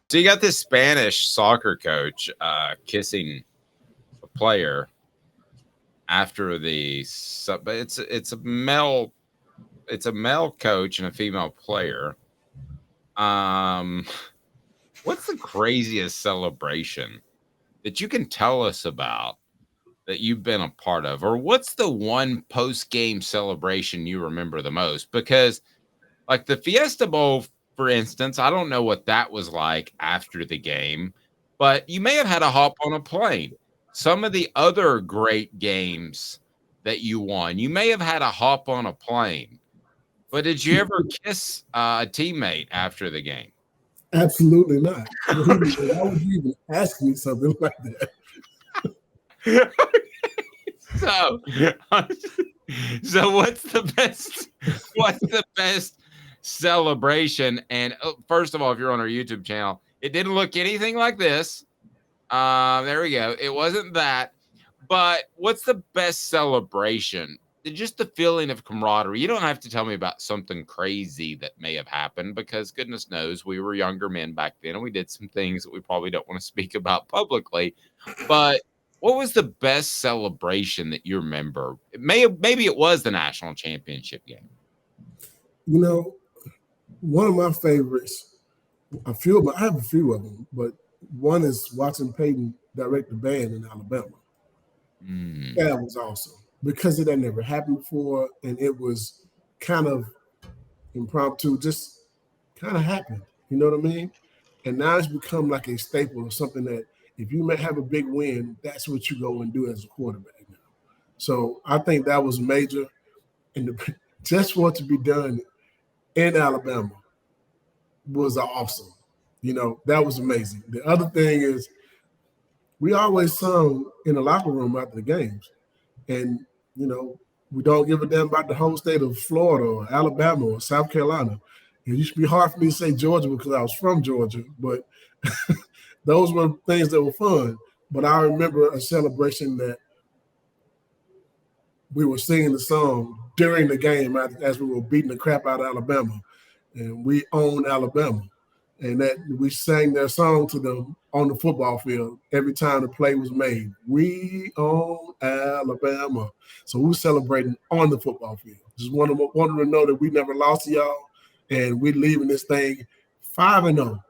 So you got this Spanish soccer coach kissing a player after the but it's a male coach and a female player. What's the craziest celebration that you can tell us about that you've been a part of, or what's the one post-game celebration you remember the most? Because like the Fiesta Bowl, for instance, I don't know what that was like after the game, but you may have had to hop on a plane. Some of the other great games that you won, you may have had to hop on a plane. But did you ever kiss a teammate after the game? Absolutely not. Why would you even ask me something like that? So what's the best celebration? And first of all, if you're on our YouTube channel, it didn't look anything like this. There we go. It wasn't that. But what's the best celebration? Just the feeling of camaraderie. You don't have to tell me about something crazy that may have happened, because goodness knows we were younger men back then and we did some things that we probably don't want to speak about publicly. But what was the best celebration that you remember? Maybe it was the national championship game. You know, one of my favorites, I have a few of them, but one is watching Peyton direct the band in Alabama. That was awesome because it had never happened before, and it was kind of impromptu, just kind of happened. You know what I mean? And now it's become like a staple of something that if you may have a big win, that's what you go and do as a quarterback now. So I think that was major, and just for it to be done in Alabama was awesome. You know, that was amazing. The other thing is we always sung in the locker room after the games. And, you know, we don't give a damn about the whole state of Florida or Alabama or South Carolina. It used to be hard for me to say Georgia because I was from Georgia, but those were things that were fun. But I remember a celebration that we were singing the song during the game as we were beating the crap out of Alabama. And we own Alabama. And that we sang their song to them on the football field every time the play was made. We own Alabama. So we were celebrating on the football field. Just wanted to know that we never lost to y'all, and we're leaving this thing 5-0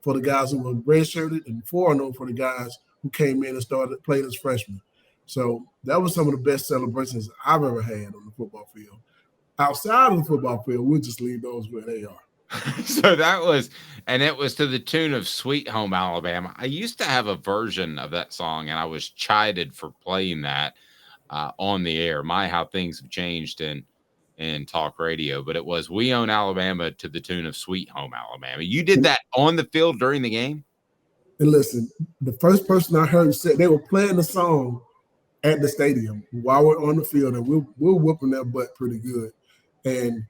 for the guys who were redshirted and 4-0 for the guys who came in and played as freshmen. So that was some of the best celebrations I've ever had on the football field. Outside of the football field, we'll just leave those where they are. So that was, and it was to the tune of Sweet Home Alabama. I used to have a version of that song, and I was chided for playing that on the air. My, how things have changed in talk radio. But it was We Own Alabama to the tune of Sweet Home Alabama. You did that on the field during the game? And listen, the first person I heard said they were playing the song at the stadium while we're on the field, and we're whooping their butt pretty good. And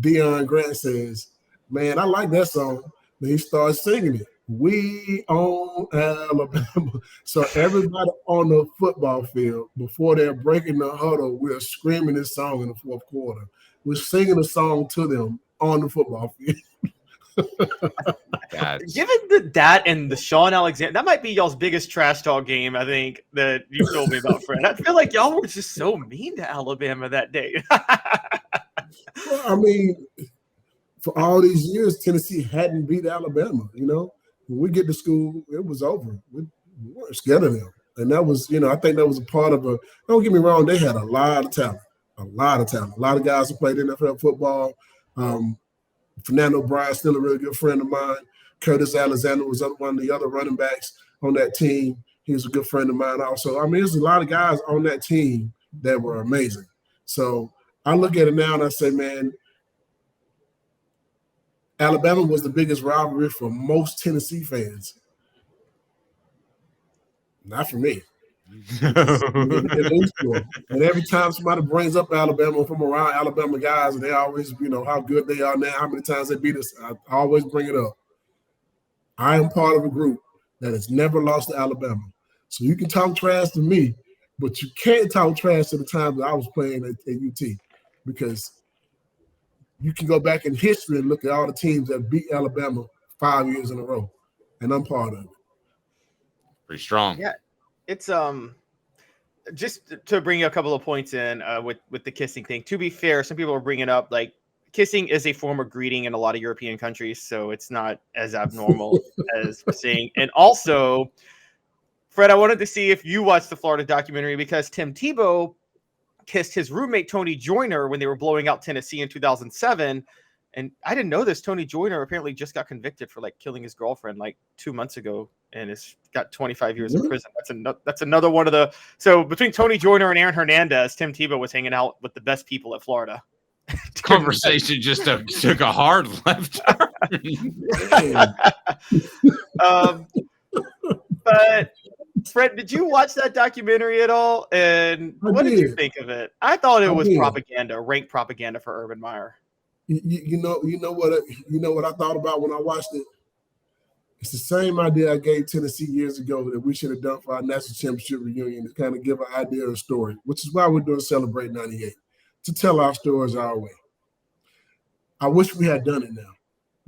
Deion Grant says, man, I like that song. Then he starts singing it. We own Alabama. So everybody on the football field, before they're breaking the huddle, we're screaming this song in the fourth quarter. We're singing the song to them on the football field. Given that and the Sean Alexander, that might be y'all's biggest trash talk game, I think, that you told me about, Fred. I feel like y'all were just so mean to Alabama that day. Well, I mean, for all these years, Tennessee hadn't beat Alabama. You know, when we get to school, it was over. We weren't scared of them. And that was, you know, I think that was a part of don't get me wrong, they had a lot of talent. A lot of guys who played NFL football. Fernando Bryant, still a really good friend of mine. Curtis Alexander was one of the other running backs on that team. He was a good friend of mine also. I mean, there's a lot of guys on that team that were amazing. So I look at it now and I say, man, Alabama was the biggest rivalry for most Tennessee fans. Not for me. And every time somebody brings up Alabama from around Alabama guys, and they always, you know, how good they are now, how many times they beat us, I always bring it up. I am part of a group that has never lost to Alabama. So you can talk trash to me, but you can't talk trash to the time that I was playing at UT, because you can go back in history and look at all the teams that beat Alabama 5 years in a row. and I'm part of it. Pretty strong. Yeah, it's just to bring a couple of points in with the kissing thing. To be fair, some people are bringing up like kissing is a form of greeting in a lot of European countries, so it's not as abnormal as we're saying. And also, Fred, I wanted to see if you watched the Florida documentary because Tim Tebow kissed his roommate Tony Joyner when they were blowing out Tennessee in 2007. And I didn't know this. Tony Joyner apparently just got convicted for like killing his girlfriend like 2 months ago, and has got 25 years in prison. That's another one of the. So between Tony Joyner and Aaron Hernandez, Tim Tebow was hanging out with the best people at Florida. Conversation just took a hard left turn. But Fred, did you watch that documentary at all? And what did you think of it? I thought it was propaganda, rank propaganda for Urban Meyer. You know what I thought about when I watched it? It's the same idea I gave Tennessee years ago that we should have done for our national championship reunion to kind of give an idea of a story, which is why we're doing Celebrate 98, to tell our stories our way. I wish we had done it now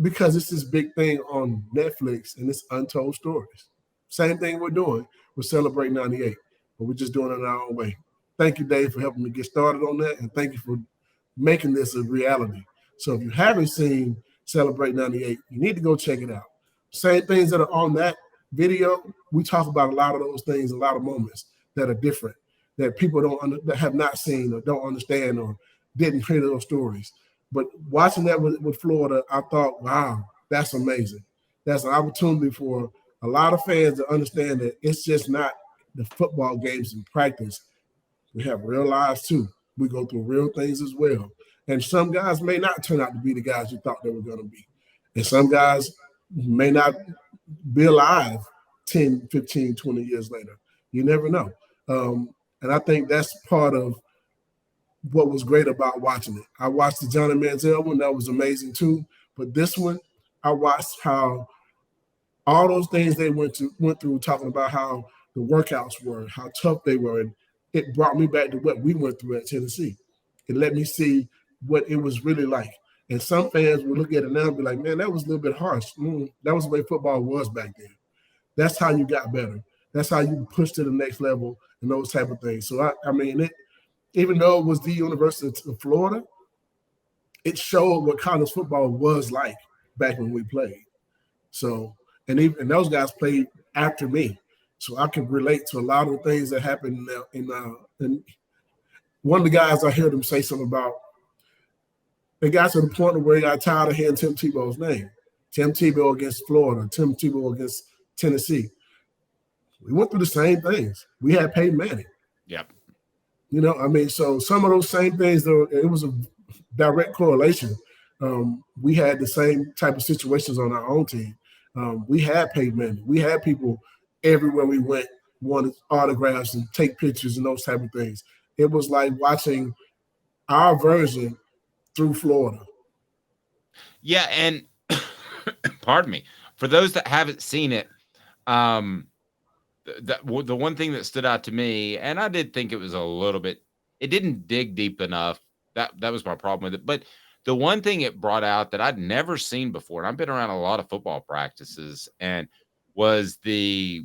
because it's this big thing on Netflix and it's untold stories. Same thing we're doing with Celebrate 98, but we're just doing it our own way. Thank you, Dave, for helping me get started on that, and thank you for making this a reality. So if you haven't seen Celebrate 98, you need to go check it out. Same things that are on that video, we talk about a lot of those things, a lot of moments that are different, that people that have not seen or don't understand or didn't hear those stories. But watching that with Florida, I thought, wow, that's amazing. That's an opportunity for a lot of fans to understand that it's just not the football games in practice. We have real lives too. We go through real things as well. And some guys may not turn out to be the guys you thought they were going to be. And some guys may not be alive 10, 15, 20 years later. You never know. And I think that's part of what was great about watching it. I watched the Johnny Manziel one. That was amazing too. But this one, I watched how all those things they went through, talking about how the workouts were, how tough they were. And it brought me back to what we went through at Tennessee. It let me see what it was really like. And some fans will look at it now and be like, man, that was a little bit harsh. That was the way football was back then. That's how you got better. That's how you pushed to the next level and those type of things. So, I mean, even though it was the University of Florida, it showed what college football was like back when we played. So, and those guys played after me. So I could relate to a lot of the things that happened and one of the guys, I heard him say something about, they got to the point where he got tired of hearing Tim Tebow's name. Tim Tebow against Florida, Tim Tebow against Tennessee. We went through the same things. We had Peyton Manning. Yep. You know, I mean, so some of those same things, though, it was a direct correlation. We had the same type of situations on our own team. We had Peyton Manning. We had people everywhere we went wanted autographs and take pictures and those type of things. It was like watching our version through Florida. Yeah, and pardon me, for those that haven't seen it, the one thing that stood out to me, and I did think it was a little bit, it didn't dig deep enough. That was my problem with it. But the one thing it brought out that I'd never seen before, and I've been around a lot of football practices, and was the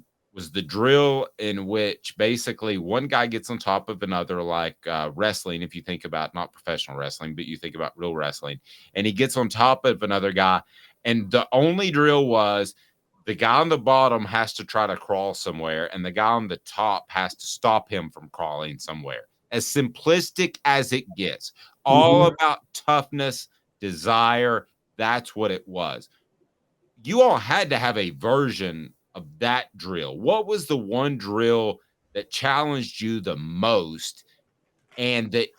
drill in which basically one guy gets on top of another, like wrestling, if you think about not professional wrestling, but you think about real wrestling, and he gets on top of another guy. And the only drill was the guy on the bottom has to try to crawl somewhere, and the guy on the top has to stop him from crawling somewhere. As simplistic as it gets, all about toughness, desire. That's what it was. You all had to have a version of that drill. What was the one drill that challenged you the most and that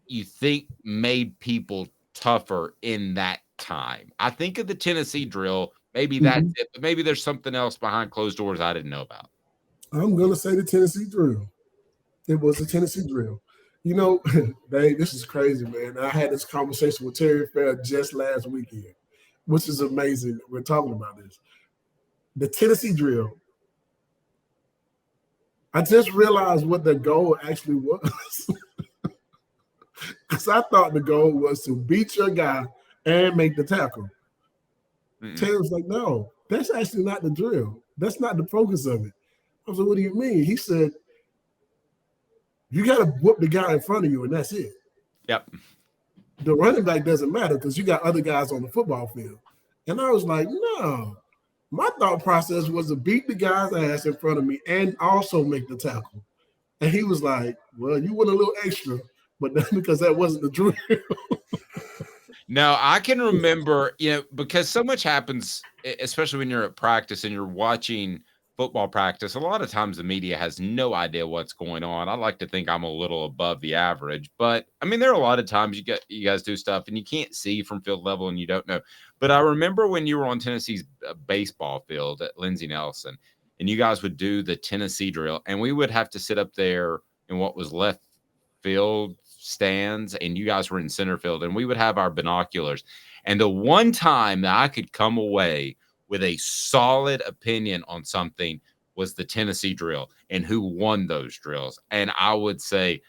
you think made people tougher in that time? I think of the Tennessee drill. Maybe that's it, but maybe there's something else behind closed doors I didn't know about. I'm going to say the Tennessee drill. It was a Tennessee drill. You know, Dave, this is crazy, man. I had this conversation with Terry Fair just last weekend, which is amazing. We're talking about this. The Tennessee drill, I just realized what the goal actually was. Because I thought the goal was to beat your guy and make the tackle. Terry was like, no, that's actually not the drill. That's not the focus of it. I was like, what do you mean? He said, you got to whoop the guy in front of you, and that's it. Yep. The running back doesn't matter because you got other guys on the football field. And I was like, no. My thought process was to beat the guy's ass in front of me and also make the tackle. And he was like, well, you went a little extra, but that's because that wasn't the drill. No, I can remember, because so much happens, especially when you're at practice and you're watching football practice. A lot of times the media has no idea what's going on. I like to think I'm a little above the average, but I mean, there are a lot of times you guys do stuff and you can't see from field level and you don't know. But I remember when you were on Tennessee's baseball field at Lindsey Nelson and you guys would do the Tennessee drill and we would have to sit up there in what was left field stands and you guys were in center field and we would have our binoculars. And the one time that I could come away with a solid opinion on something was the Tennessee drill and who won those drills. And I would say,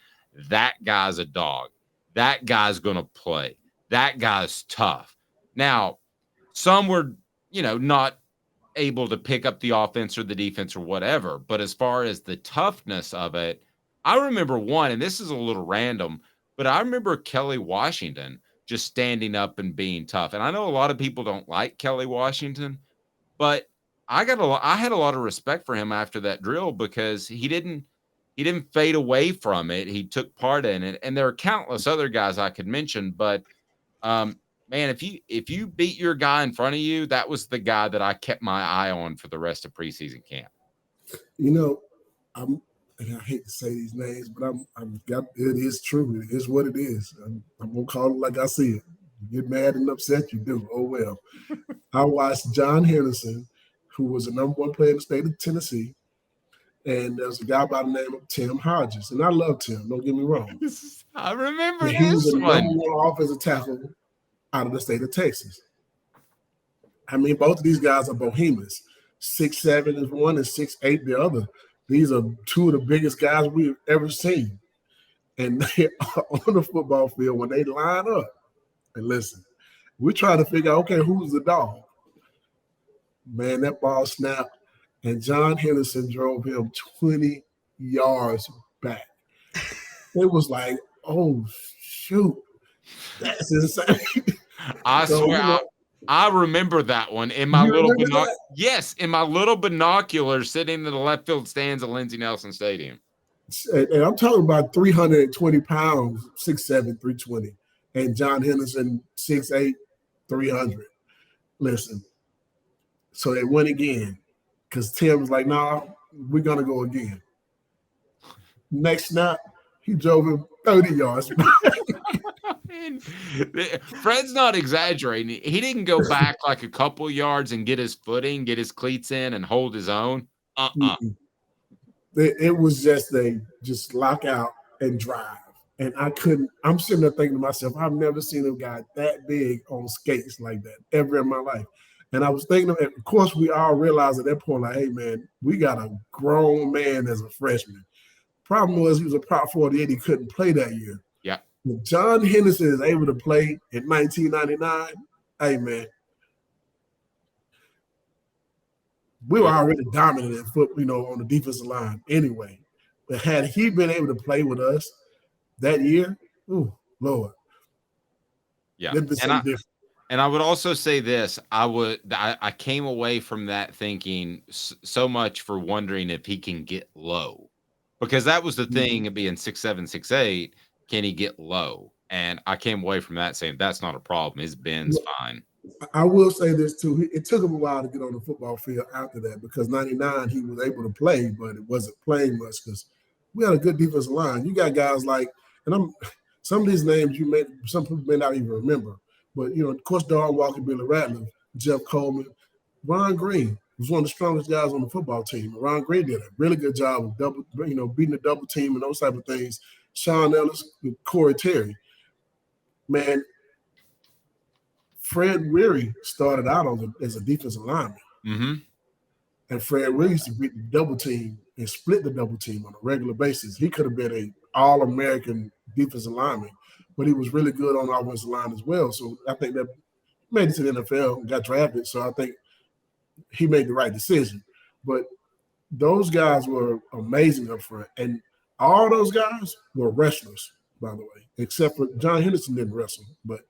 that guy's a dog. That guy's going to play. That guy's tough. Now, some were, not able to pick up the offense or the defense or whatever. But as far as the toughness of it, I remember one, and this is a little random, but I remember Kelly Washington just standing up and being tough. And I know a lot of people don't like Kelly Washington, but I had a lot of respect for him after that drill because he didn't fade away from it. He took part in it. And there are countless other guys I could mention, but man, if you beat your guy in front of you, that was the guy that I kept my eye on for the rest of preseason camp. I hate to say these names, but it is true. It is what it is. I'm gonna call it like I see it. You get mad and upset, you do. Oh well. I watched John Henderson, who was the number one player in the state of Tennessee, and there's a guy by the name of Tim Hodges, and I love Tim. Don't get me wrong. I remember and he was the one. number one offensive tackle out of the state of Texas. I mean, both of these guys are behemoths. 6'7" is one and 6'8" the other. These are two of the biggest guys we've ever seen. And they are on the football field when they line up. And listen, we're trying to figure out, okay, who's the dog? Man, that ball snapped, and John Henderson drove him 20 yards back. It was like, oh, shoot. That's insane. I swear, I remember that one in my little in my little binocular sitting in the left field stands at Lindsey Nelson Stadium. And I'm talking about 320 pounds, 6'7", 320. And John Henderson, 6'8", 300. Listen, so they went again because Tim was like, nah, we're going to go again. Next snap, he drove him 30 yards. Fred's not exaggerating. He didn't go back like a couple yards and get his footing, get his cleats in, and hold his own. It was just lock out and drive. And I'm sitting there thinking to myself, I've never seen a guy that big on skates like that ever in my life. And I was thinking, of course, we all realized at that point, like, hey, man, we got a grown man as a freshman. Problem was he was a Prop 48. He couldn't play that year. Yeah. If John Henderson is able to play in 1999, hey, man, we were already dominant in football, on the defensive line anyway. But had he been able to play with us that year, ooh, Lord. Yeah. And I would also say this, I came away from that thinking so much for wondering if he can get low. Because that was the thing of being 6'7", 6'8", can he get low? And I came away from that saying that's not a problem. His bend's fine. I will say this too. It took him a while to get on the football field after that because 99 he was able to play, but it wasn't playing much because we had a good defensive line. You got guys like, and some of these names some people may not even remember, but of course, Darren Walker, Billy Ratliff, Jeff Coleman, Ron Green was one of the strongest guys on the football team. Ron Green did a really good job of beating the double team and those type of things. Sean Ellis, Corey Terry. Man, Fred Weary started out as a defensive lineman. Mm-hmm. And Fred Weary used to beat the double team and split the double team on a regular basis. He could have been an All-American defensive lineman, but he was really good on the offensive line as well. So I think that made it to the NFL and got drafted. So I think he made the right decision. But those guys were amazing up front. And all those guys were wrestlers, by the way, except for John Henderson didn't wrestle. But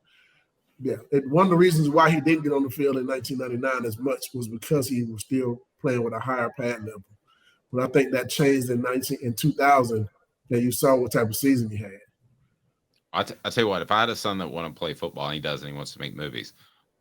yeah, one of the reasons why he didn't get on the field in 1999 as much was because he was still playing with a higher pad level. But I think that changed in 2000, and you saw what type of season he had. I tell you what, if I had a son that wanted to play football, and he doesn't, he wants to make movies,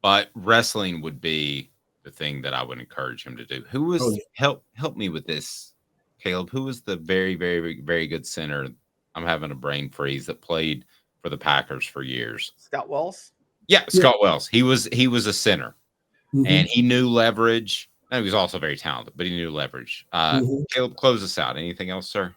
but wrestling would be the thing that I would encourage him to do. Who was help me with this, Caleb? Who was the very, very, very good center? I'm having a brain freeze that played for the Packers for years. Scott Wells. Yeah, Scott Wells. He was a center, and he knew leverage. And he was also very talented, but he knew leverage. Caleb, close us out. Anything else, sir?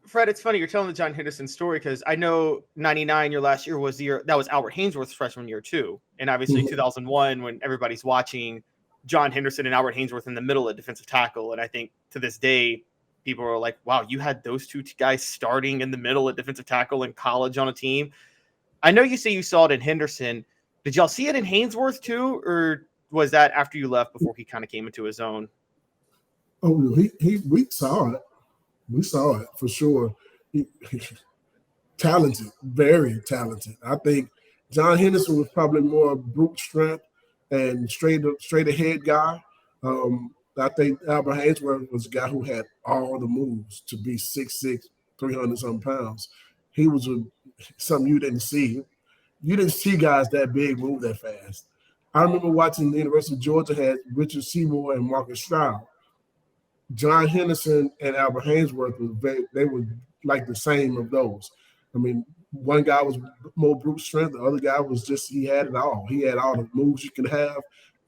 Fred, it's funny you're telling the John Henderson story because I know 99, your last year was the year that was Albert Haynesworth's freshman year too, and obviously 2001 when everybody's watching John Henderson and Albert Haynesworth in the middle of defensive tackle, and I think to this day people are like, "Wow, you had those two guys starting in the middle at defensive tackle in college on a team." I know you say you saw it in Henderson. Did y'all see it in Haynesworth too, or was that after you left before he kind of came into his own? Oh, we saw it. We saw it for sure. Talented, very talented. I think John Henderson was probably more brute strength and straight ahead guy. I think Albert Haynesworth was a guy who had all the moves to be 6'6", 300-something pounds. He was something you didn't see. You didn't see guys that big move that fast. I remember watching the University of Georgia had Richard Seymour and Marcus Stroud. John Henderson and Albert Haynesworth they were like the same of those. I mean, one guy was more brute strength, the other guy was just he had it all. He had all the moves you could have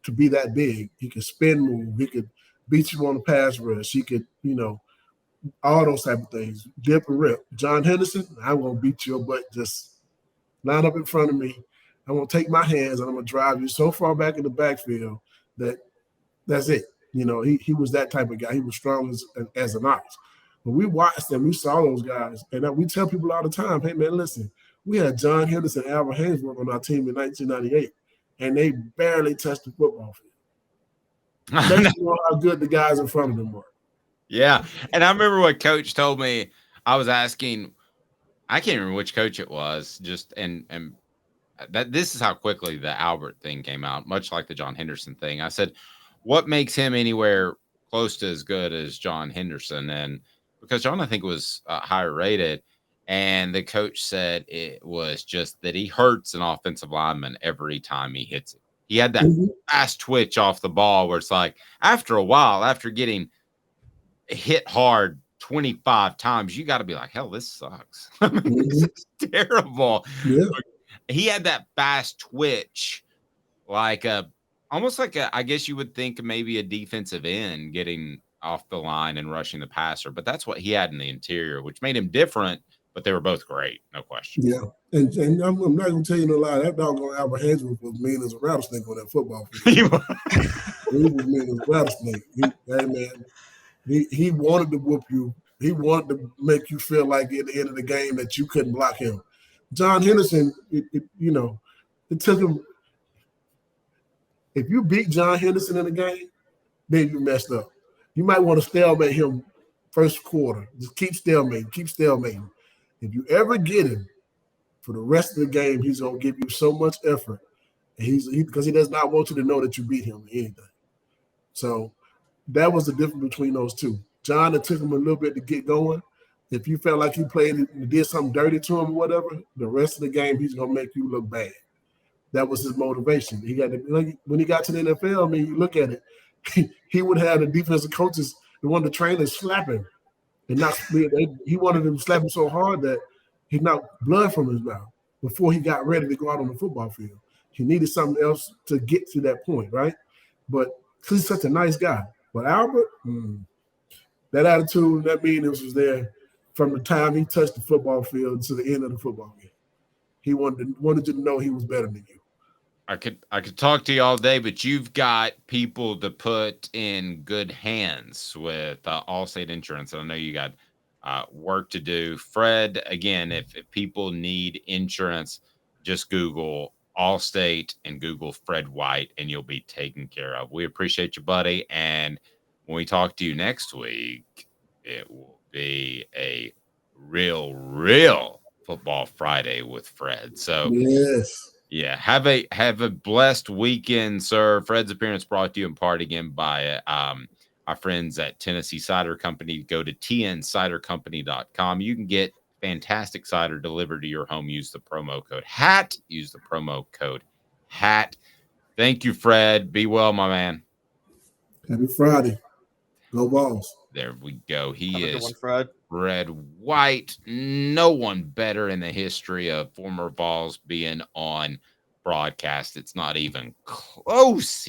to be that big. He could spin move, he could beat you on the pass rush, he could, all those type of things. Dip and rip. John Henderson, I'm gonna beat your butt. Just line up in front of me. I'm gonna take my hands and I'm gonna drive you so far back in the backfield that's it. He was that type of guy. He was strong as an ox. But we watched them, we saw those guys, and we tell people all the time, hey man, listen, we had John Henderson and Albert Haynesworth on our team in 1998, and they barely touched the football field. They know how good the guys in front of them were. Yeah, and I remember what Coach told me. I was asking, I can't remember which coach it was, and that this is how quickly the Albert thing came out, much like the John Henderson thing. I said, what makes him anywhere close to as good as John Henderson? And because John, I think, was higher rated, and the coach said it was just that he hurts an offensive lineman every time he hits it. He had that fast twitch off the ball where it's like after a while, after getting hit hard 25 times, you got to be like, hell, this sucks. I mean, this is terrible. Yeah. He had that fast twitch, almost like I guess you would think maybe a defensive end getting off the line and rushing the passer, but that's what he had in the interior, which made him different, but they were both great, no question. Yeah, and I'm not going to tell you no lie, that doggone Albert Haynesworth was mean as a rattlesnake on that football field. He was mean as a rattlesnake. He wanted to whoop you. He wanted to make you feel like at the end of the game that you couldn't block him. John Henderson, it took him. If you beat John Henderson in a game, then you messed up. You might want to stalemate him first quarter. Just keep stalemating. If you ever get him for the rest of the game, he's going to give you so much effort. Because he does not want you to know that you beat him in anything. So that was the difference between those two. John, it took him a little bit to get going. If you felt like he played and did something dirty to him or whatever, the rest of the game, he's going to make you look bad. That was his motivation. When he got to the NFL, I mean, you look at it, he would have the defensive coaches, one of the trainers slap him. And he wanted them to slap him so hard that he knocked blood from his mouth before he got ready to go out on the football field. He needed something else to get to that point, right? But he's such a nice guy. But Albert, that attitude, that meanness was there from the time he touched the football field to the end of the football game. He wanted you to know he was better than you. I could talk to you all day, but you've got people to put in good hands with Allstate Insurance. And I know you got work to do. Fred, again, if people need insurance, just Google Allstate and Google Fred White, and you'll be taken care of. We appreciate you, buddy. And when we talk to you next week, it will be a real Football Friday with Fred. So Yes. yeah, have a blessed weekend, sir. Fred's appearance brought to you in part again by our friends at Tennessee Cider Company. Go to tncidercompany.com. You can get fantastic cider delivered to your home. Use the promo code HAT. Use the promo code HAT. Thank you, Fred. Be well, my man. Happy Friday. Go Vols. There we go. He Have a good is one, Fred. Fred White. No one better in the history of former Vols being on broadcast. It's not even close.